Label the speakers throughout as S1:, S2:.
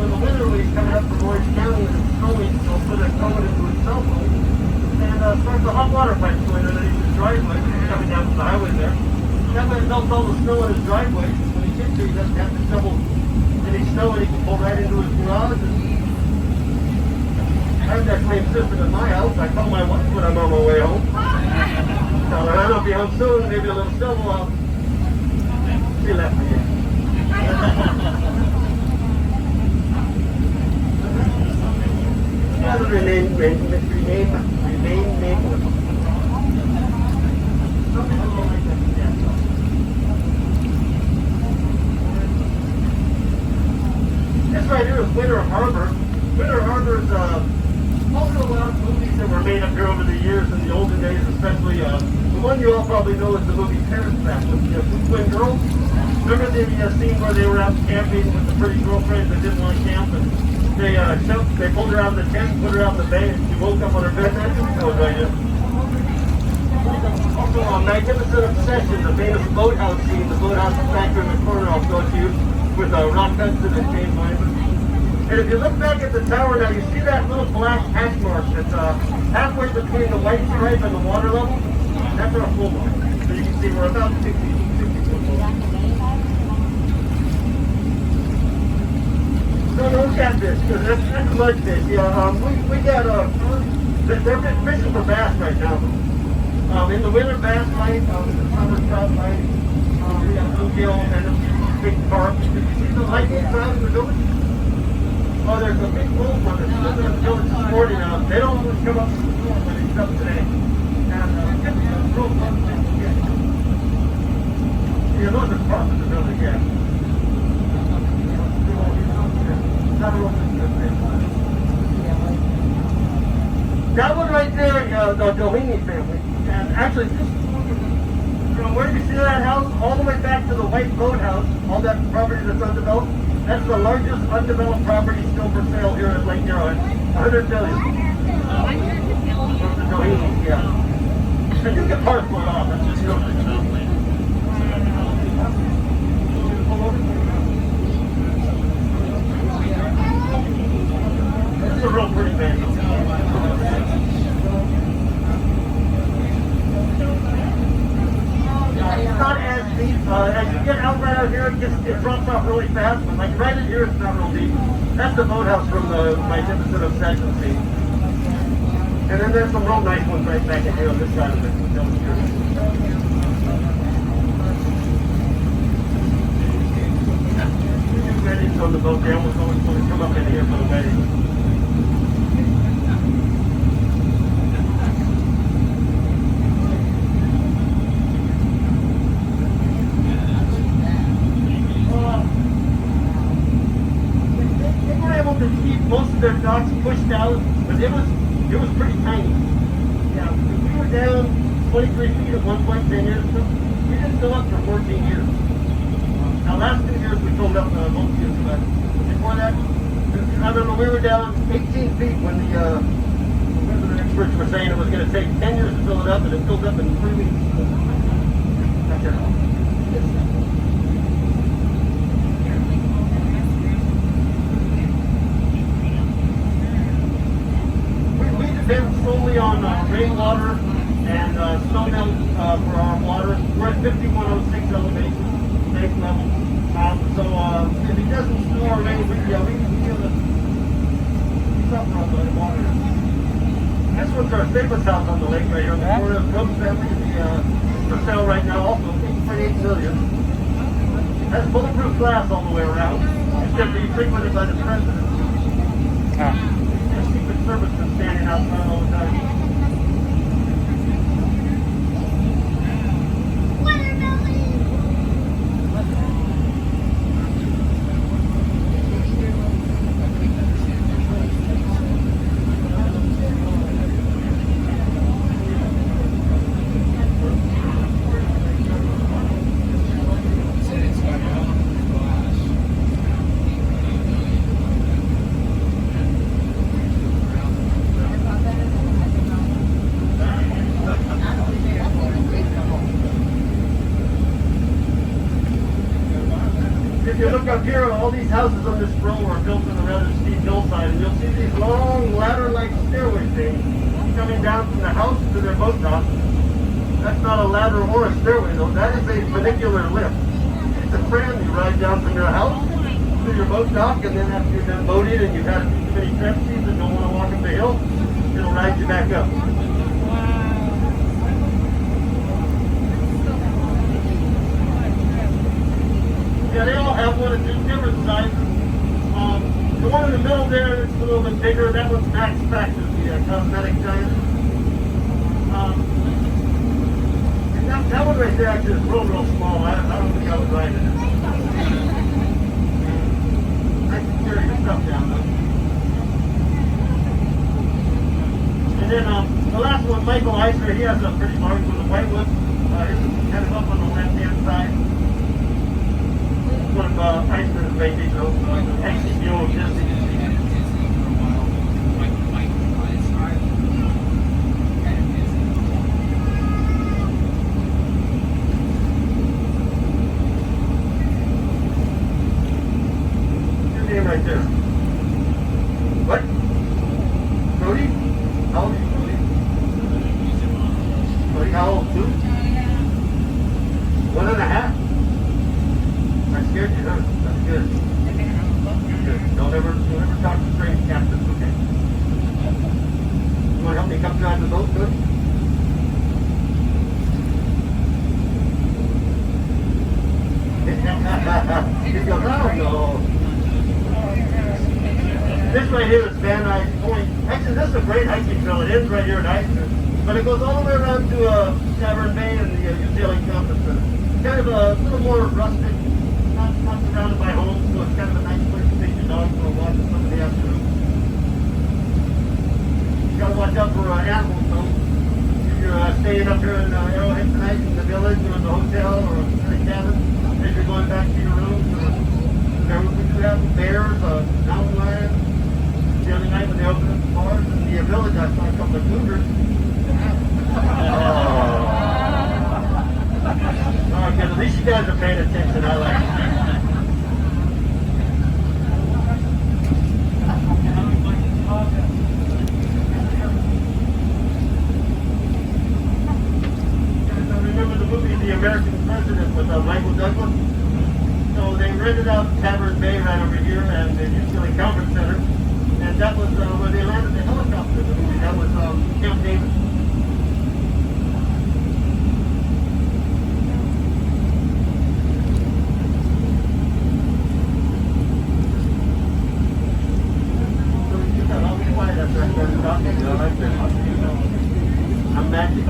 S1: in the winter when he's coming up from Orange County and it's snowing, he'll put a coat into his cell phone and starts the hot water pipe going underneath his driveway, coming down from the highway there. That way it melts all the snow in his driveway. When he gets there, he doesn't have to shovel any snow and he can pull right into his garage. And I have that same system in my house. I call my wife when I'm on my way home. Tell her I'll be home soon, maybe a little shovel off. She left me. Remain nameless. This right here is Winter Harbor. Winter Harbor is also a lot of movies that were made up here over the years in the olden days, especially the one you all probably know is the movie Paris Back with the two twin girls. Remember the scene where they were out camping with the pretty girlfriends that didn't want to camp and they pulled her out of the tent, put her out in the bay, and she woke up on her bed. That was right here. Also, Magnificent Obsession, the famous boathouse scene, the boathouse factor in the corner I'll show it to you, with Rock Hudson and James Lyman. And if you look back at the tower now, you see that little black hash mark that's halfway between the white stripe and the water level? That's our full mark. So you can see we're about 60 foot below. No catfish, because that's mudfish. Yeah, we got, they're fishing for bass right now. In the winter, bass bite, in the summer, trout bite. We got bluegill and big carp. Did you see the lightning crowd in the village? Oh, there's a big bull one that's still in the village this morning. They don't always come up to the store, but it's up today. And real fun thing to get. Yeah, those are carp in the village, yeah. That one right there, the Doheny family. And actually, this, from where you see that house, all the way back to the white boathouse, all that property that's undeveloped, that's the largest undeveloped property still for sale here at Lake Arrowhead. 100 billion. From the Doheny, yeah. And you can parcel it off. That's just It's a real pretty band. It's not as deep. As you get out right out here, it drops off really fast. But like right in here, it's not real deep. That's the boathouse from the Magnificent Obsession scene. And then there's some real nice ones right back in here on this side of it. Weddings on the boat. They almost always want to come up in here for the wedding. Most of their docks pushed out, but it was pretty tiny. Yeah, we were down 23 feet at one point 10 years ago. We didn't fill up for 14 years. Now last 2 years we filled up most years, but before that, I remember we were down 18 feet when the experts were saying it was going to take 10 years to fill it up, and it filled up in 3 weeks. That's it. Depends solely on rainwater and snow melt for our water. We're at 5106 elevation, lake level. So if it doesn't snow or rain, we feel the suffer on the water. This one's our safest house on the lake right here. The Florida Brooks family is for sale right now, also 8.8 million. Has bulletproof glass all the way around, except being frequented by the president. Secret Service is standing outside all the time. If you look up here, all these these houses on this row are built on a rather steep hillside, and you'll see these long ladder-like stairway things coming down from the house to their boat dock. That's not a ladder or a stairway, though. That is a funicular lift. It's a tram you ride down from your house to your boat dock, and then after you're done boating and you've had too many Pepsis and don't want to walk up the hill, it'll ride you back up. Yeah, they all have one. It's different sizes. The one in the middle there is a little bit bigger. That one's Max Factor, the cosmetic giant. And that one right there actually is real small. I don't think I would ride it. I can carry your stuff down though. And then the last one, Michael Eisner, he has a pretty large one, the white one. His is kind of up on the left-hand side. One of Eisner's babies, XCO of this. Your name right there. What? Cody? How old is Cody? Cody, how old? 2? 1.5? I scared you, huh? That's good. Good. Don't ever talk to strange captains, okay? You want to help me come drive the boat, good? He goes, I don't know. This right here is Van Nuys Point. Actually, this is a great hiking trail. It ends right here at Eisner. But it goes all the way around to Tavern Bay and the UCLA Conference Center. Kind of a little more rustic. Not surrounded by homes, so it's kind of a nice place to take your dog for a walk in some of the afternoon. You gotta watch out for animals though. If you're staying up here in Arrowhead tonight in the village or in the hotel or in the cabin, if you're going back to your room, we do have bears, mountain lions. The other night when they opened up the bars in the village, I saw a couple of cougars. Oh, good. At least you guys are paying attention. I like it. Remember the movie The American President with Michael Douglas? So they rented out Tavern Bay right over here and the UCLA Conference Center. And that was where they landed the helicopter in the movie. That was Camp David. I'm magic.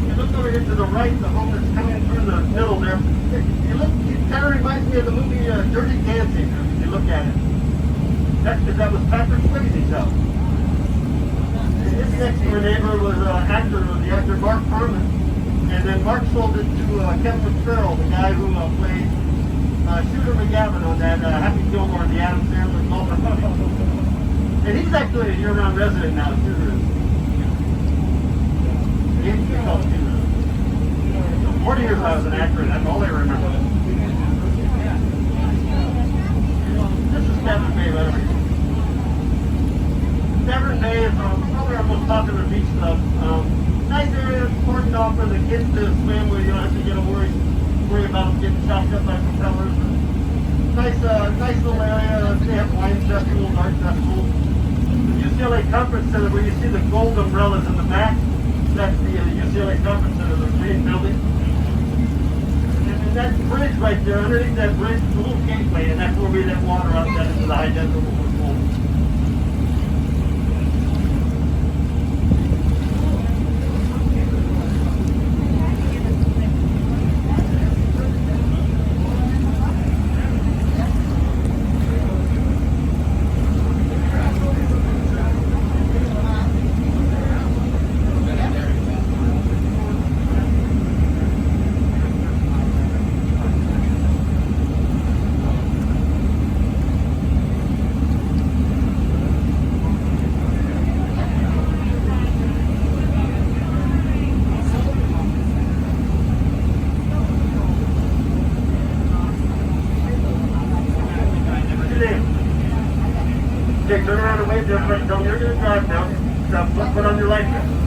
S1: You look over here to the right, the home that's coming through the middle there. You look, it kind of reminds me of the movie Dirty Dancing, if you look at it. That's because that was Patrick Swayze's house. His next door neighbor was the actor Mark Furman. And then Mark sold it to Kevin McFarrell, the guy who played Shooter McGavin on that Happy Gilmore and the Adam Sandler Golfer movie. And he's actually a year-round resident now, Shooter is. He used to be called Shooter. 40 years I was an actor, and that's all I remember. This is Tavern Bay right over here. Tavern Bay is probably our most popular beach club. Nice area, cordoned off for the kids to swim where you don't have to worry about getting chopped up by propellers. Nice little area. They have wine festivals, art festivals. The UCLA Conference Center, where you see the gold umbrellas in the back, that's the UCLA Conference Center, the main building. And that bridge right there, underneath that bridge, is a little gateway, and that's where we let water out that into the high desert when we're full. way different. Tell me you're going to drive now. Stop, put on your life vest.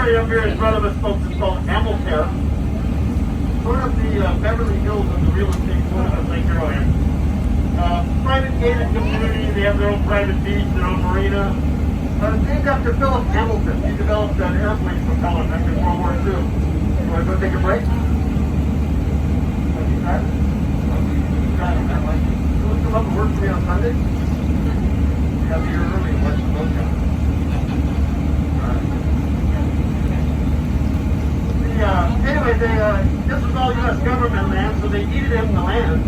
S1: Up here in front of us, folks, is called Arrowhead. Sort of the Beverly Hills of the real estate zone of Lake Arrowhead. Private gated community, they have their own private beach, their own marina. Named after Philip Hamilton. He developed an airplane propeller back in World War II. You want to go take a break? You drive? You want to come up and work for me on Sunday? You have to be here early and watch the boat down. Anyway, this was all U.S. government land, so they needed him the land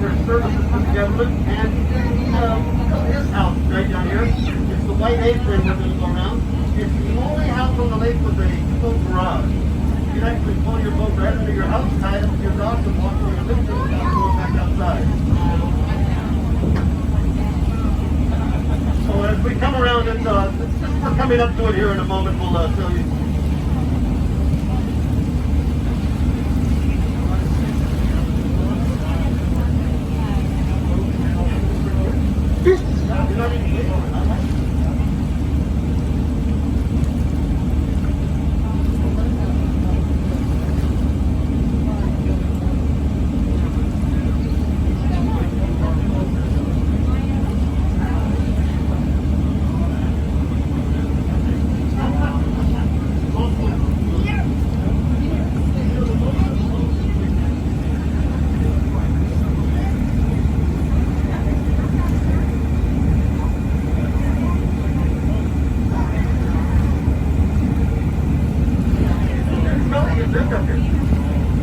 S1: for his services to the government. And his house right down here, it's the white apron we're going to go around. It's the only house on the lake with a full garage. You can actually pull your boat right into your house, tie it up to your dock, and walk through your living room without going back outside. So as we come around, we're coming up to it here in a moment. We'll tell you.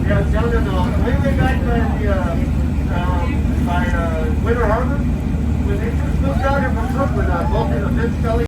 S1: Yeah, it's down in the way back by Winter Harbor. When they first moved out here from Brooklyn, both in the Vince Kelly